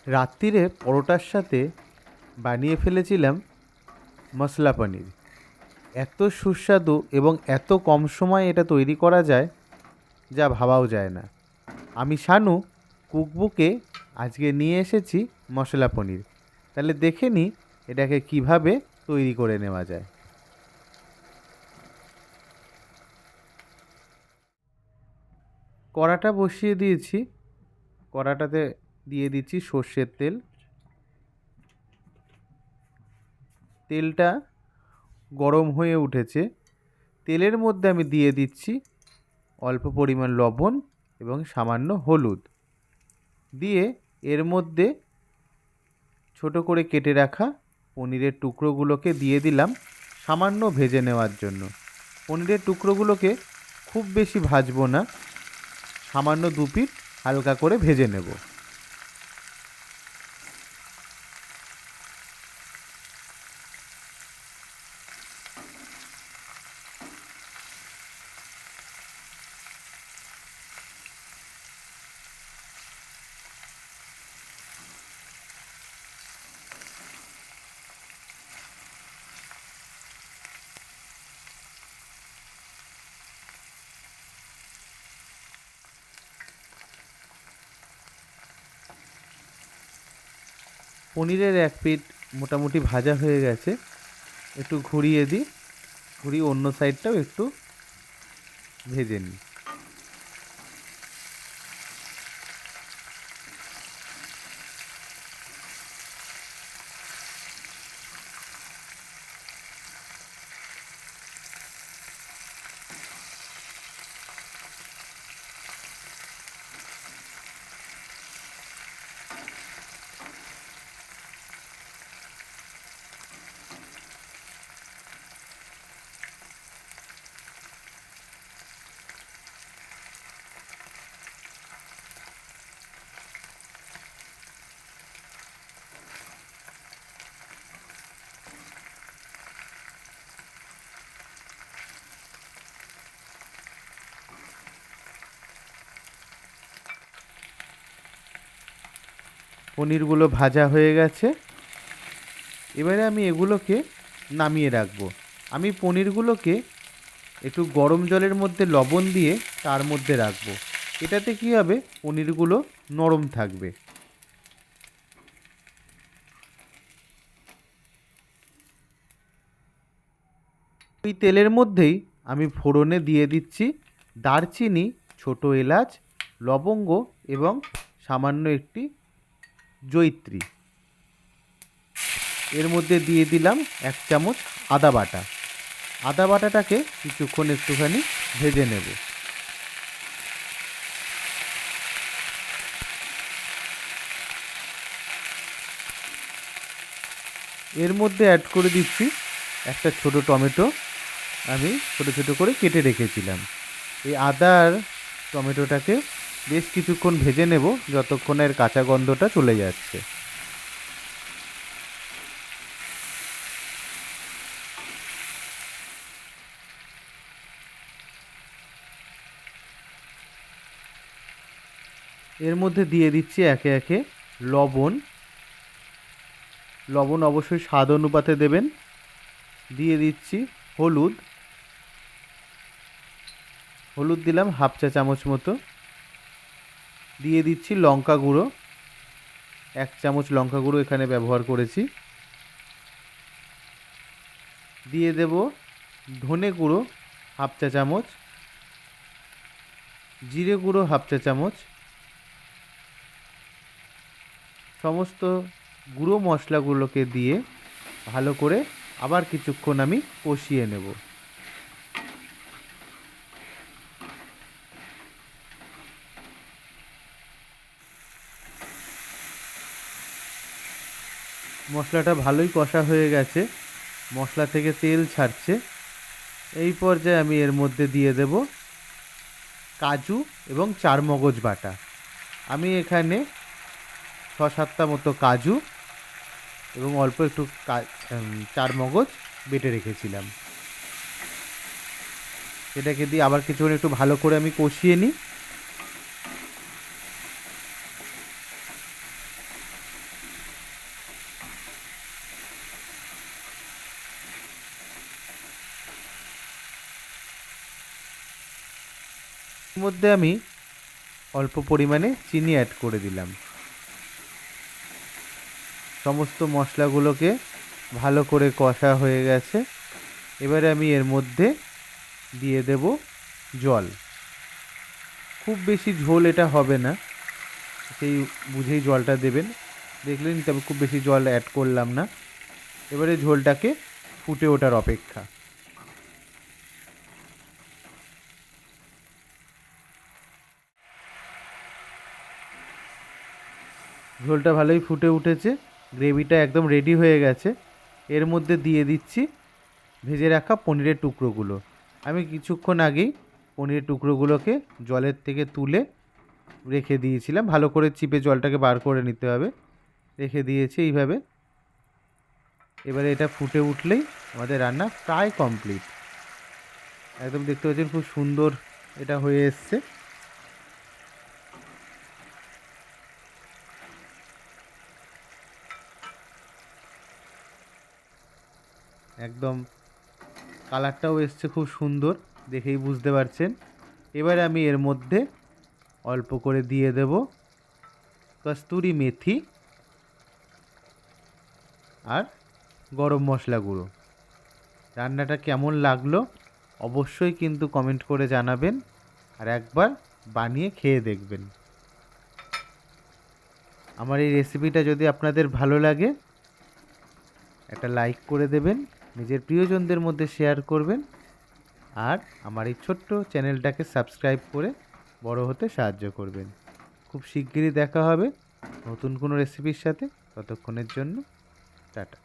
রাত্রিরে পরোটার সাথে বানিয়ে ফেলেছিলাম মশলা পনির। এত সুস্বাদু এবং এত কম সময়ে এটা তৈরি করা যায় যা ভাবাও যায় না। আমি শানু কুকবুকে আজকে নিয়ে এসেছি মশলা পনির। তাহলে দেখে নিই এটাকে কিভাবে তৈরি করে নেওয়া যায়। কড়াটা বসিয়ে দিয়েছি। কড়াটাতে দিয়ে দিচ্ছি সর্ষের তেল। তেলটা গরম হয়ে উঠেছে। তেলের মধ্যে আমি দিয়ে দিচ্ছি অল্প পরিমাণ লবণ এবং সামান্য হলুদ। দিয়ে এর মধ্যে ছোট করে কেটে রাখা পনিরের টুকরোগুলোকে দিয়ে দিলাম সামান্য ভেজে নেওয়ার জন্য। পনিরের টুকরোগুলোকে খুব বেশি ভাজবো না, সামান্য দু পিঠ হালকা করে ভেজে নেব। পনিরের এক পিঠ মোটামুটি ভাজা হয়ে গেছে। একটু ঘুরিয়ে দিই, ঘুরিয়ে অন্য সাইডটাও একটু ভেজে নিই। পনিরগুলো ভাজা হয়ে গেছে। এবারে আমি এগুলোকে নামিয়ে রাখবো। আমি পনিরগুলোকে একটু গরম জলের মধ্যে লবণ দিয়ে তার মধ্যে রাখবো। এটাতে কি হবে, পনিরগুলো নরম থাকবে। ওই তেলের মধ্যেই আমি ফোড়নে দিয়ে দিচ্ছি দারচিনি, ছোট এলাচ, লবঙ্গ এবং সামান্য একটি জয়িত্রী। এর মধ্যে দিয়ে দিলাম 1 চামচ আদা বাটা। আদা বাটাটাকে কিছুক্ষণ একটুখানি ভেজে নেব। এর মধ্যে অ্যাড করে দিচ্ছি একটা ছোট টমেটো, আমি ছোট ছোট করে কেটে রেখেছিলাম। এই আদা আর টমেটোটাকে বেশ কিছুক্ষণ ভেজে নেব যতক্ষণ এর কাঁচা গন্ধটা চলে যাচ্ছে। এর মধ্যে দিয়ে দিচ্ছি একে একে লবণ। লবণ অবশ্যই স্বাদ অনুপাতে দেবেন। দিয়ে দিচ্ছি হলুদ। হলুদ দিলাম 1/2 চা চামচ মতো। দিয়ে দিচ্ছি লঙ্কা গুঁড়ো, 1 চামচ লঙ্কা গুঁড়ো এখানে ব্যবহার করেছি। দিয়ে দেব ধনে গুঁড়ো 1/2 চা চামচ, জিরে গুঁড়ো 1/2 চা চামচ। সমস্ত গুঁড়ো মশলাগুলোকে দিয়ে ভালো করে আবার কিছুক্ষণ আমি কষিয়ে নেব। মশলাটা ভালোই কষা হয়ে গেছে, মশলা থেকে তেল ছাড়ছে। এই পর্যায়ে আমি এর মধ্যে দিয়ে দেব কাজু এবং চারমগজ বাটা। আমি এখানে 6-7টা মতো কাজু এবং অল্প একটু চারমগজ বেটে রেখেছিলাম। সেটাকে দিয়ে আবার কিছুক্ষণ একটু ভালো করে আমি কষিয়ে নিই। মধ্যে আমি অল্প পরিমাণে চিনি অ্যাড করে দিলাম। সমস্ত মশলাগুলোকে ভালো করে কষা হয়ে গেছে। এবারে আমি এর মধ্যে দিয়ে দেব জল। খুব বেশি ঝোল এটা হবে না, সেই বুঝেই জলটা দেবেন। দেখলেন তো আমি খুব বেশি জল অ্যাড করলাম না। এবারে ঝোলটাকে ফুটে ওঠার অপেক্ষা। ঝোলটা ভালোই ফুটে উঠেছে, গ্রেভিটা একদম রেডি হয়ে গেছে। এর মধ্যে দিয়ে দিচ্ছি ভেজে রাখা পনিরের টুকরোগুলো। আমি কিছুক্ষণ আগেই পনিরের টুকরোগুলোকে জলের থেকে তুলে রেখে দিয়েছিলাম, ভালো করে চিপে জলটাকে বার করে নিতে হবে। রেখে দিয়েছি এইভাবে। এবারে এটা ফুটে উঠলেই আমাদের রান্না প্রায় কমপ্লিট। একদম দেখতে পাচ্ছেন খুব সুন্দর এটা হয়ে এসছে। একদম কালারটাও এসছে খুব সুন্দর, দেখেই বুঝতে পারছেন। এবারে আমি এর মধ্যে অল্প করে দিয়ে দেব কস্তুরি মেথি আর গরম মশলা গুঁড়ো। রান্নাটা কেমন লাগলো অবশ্যই কিন্তু কমেন্ট করে জানাবেন, আর একবার বানিয়ে খেয়ে দেখবেন। আমার এই রেসিপিটা যদি আপনাদের ভালো লাগে একটা লাইক করে দেবেন, নিজের প্রিয়জনদের মধ্যে শেয়ার করবেন, আর আমার এই ছোট্ট চ্যানেলটাকে সাবস্ক্রাইব করে বড় হতে সাহায্য করবেন। খুব শিগগিরই দেখা হবে নতুন কোনো রেসিপির সাথে। ততক্ষণের জন্য টাটা।